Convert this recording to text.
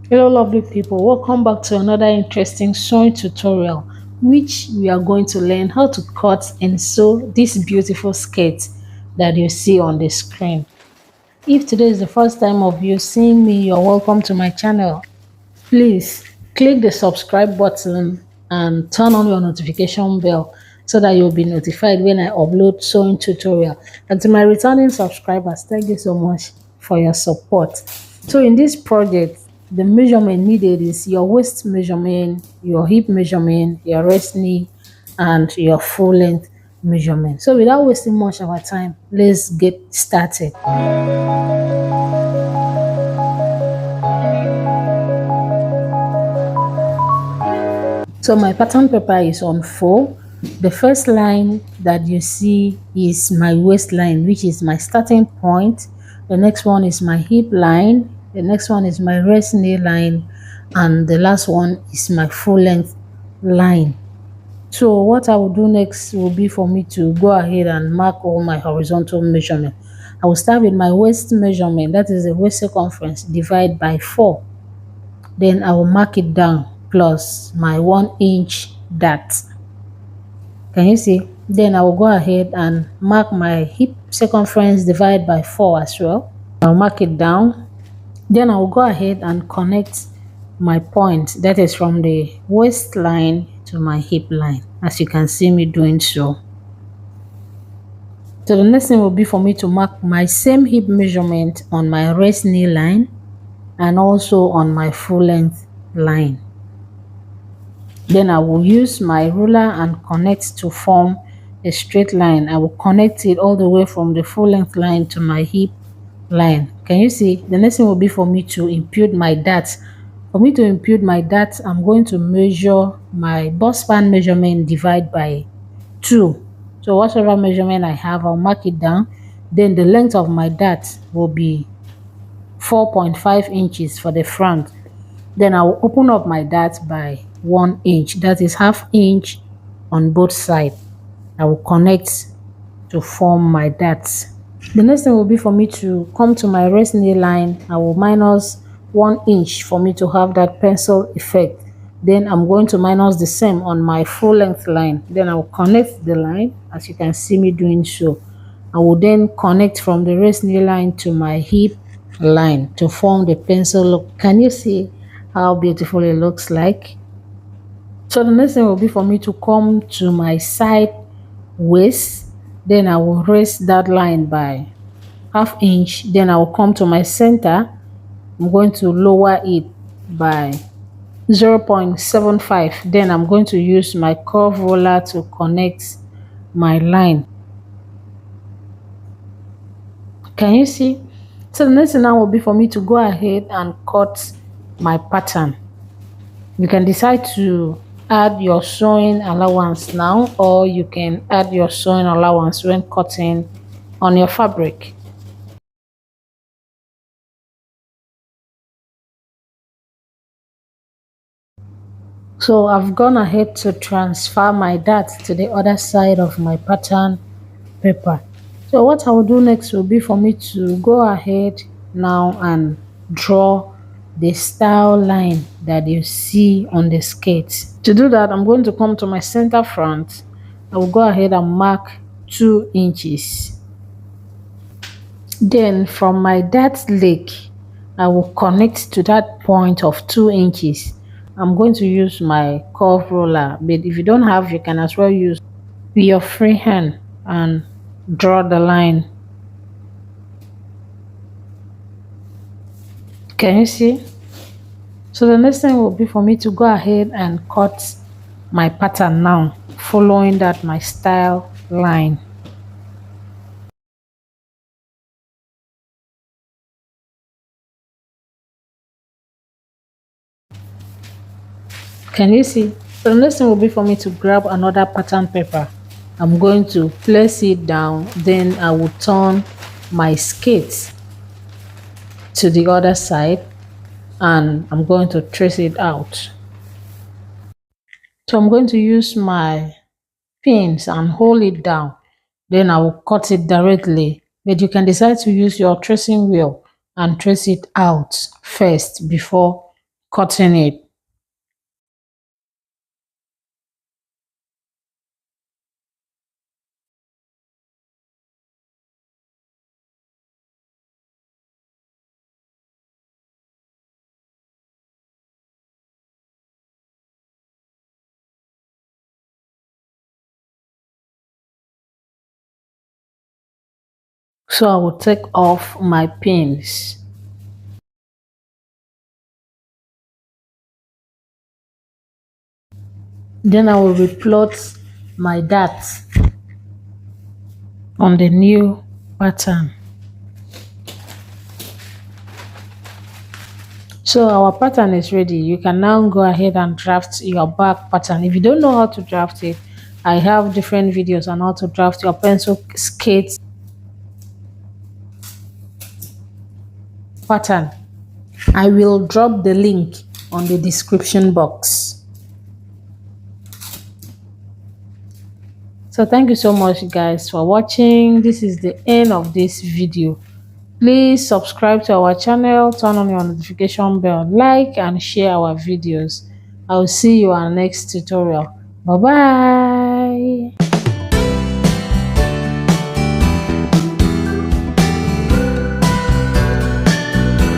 Hello lovely people, welcome back to another interesting sewing tutorial, which we are going to learn how to cut and sew this beautiful skirt that you see on the screen. If today is the first time of you seeing me, you're welcome to my channel. Please click the subscribe button and turn on your notification bell so that you'll be notified when I upload sewing tutorial. And to my returning subscribers, thank you so much for your support. So in this project, the measurement needed is your waist measurement, your hip measurement, your waist knee, and your full length measurement. So without wasting much of our time, let's get started. So my pattern paper is on 4. The first line that you see is my waistline, which is my starting point. The next one is my hip line. The next one is my waist knee line. And the last one is my full length line. So what I will do next will be for me to go ahead and mark all my horizontal measurement. I will start with my waist measurement, that is the waist circumference, divide by 4. Then I will mark it down plus my 1 inch dart. Can you see? Then I will go ahead and mark my hip circumference divide by 4 as well. I'll mark it down. Then I will go ahead and connect my point, that is from the waistline to my hip line, as you can see me doing so. So the next thing will be for me to mark my same hip measurement on my waist knee line and also on my full length line. Then I will use my ruler and connect to form a straight line. I will connect it all the way from the full length line to my hip line. Can you see? The next thing will be for me to impute my dart. For me to impute my dart, I'm going to measure my bust span measurement divide by 2. So whatever measurement I have, I'll mark it down. Then the length of my dart will be 4.5 inches for the front. Then I will open up my dart by 1 inch, that is ½ inch on both sides. I will connect to form my darts. The next thing will be for me to come to my waist knee line. I will minus 1 inch for me to have that pencil effect. Then I'm going to minus the same on my full length line. Then I will connect the line, as you can see me doing so. I will then connect from the waist knee line to my hip line to form the pencil look. Can you see how beautiful it looks like? So the next thing will be for me to come to my side waist. Then I will raise that line by ½ inch. Then I will come to my center. I'm going to lower it by 0.75. Then I'm going to use my curve roller to connect my line. Can you see? So the next thing now will be for me to go ahead and cut my pattern. You can decide to add your sewing allowance now, or you can add your sewing allowance when cutting on your fabric. So I've gone ahead to transfer my dart to the other side of my pattern paper. So what I will do next will be for me to go ahead now and draw the style line that you see on the skirt. To do that, I'm going to come to my center front. I will go ahead and mark 2 inches. Then from my dart leg, I will connect to that point of 2 inches. I'm going to use my curve roller, but if you don't have, you can as well use your free hand and draw the line. Can you see? So the next thing will be for me to go ahead and cut my pattern now, following that my style line. Can you see? So the next thing will be for me to grab another pattern paper. I'm going to place it down, then I will turn my skirt to the other side and I'm going to trace it out. So I'm going to use my pins and hold it down, then I will cut it directly, but you can decide to use your tracing wheel and trace it out first before cutting it. So I will take off my pins. Then I will replot my darts on the new pattern. So our pattern is ready. You can now go ahead and draft your back pattern. If you don't know how to draft it, I have different videos on how to draft your pencil skate pattern. I will drop the link on the description box. So thank you so much guys for watching. This is the end of this video. Please subscribe to our channel, turn on your notification bell, like and share our videos. I will see you on our next tutorial. Bye bye.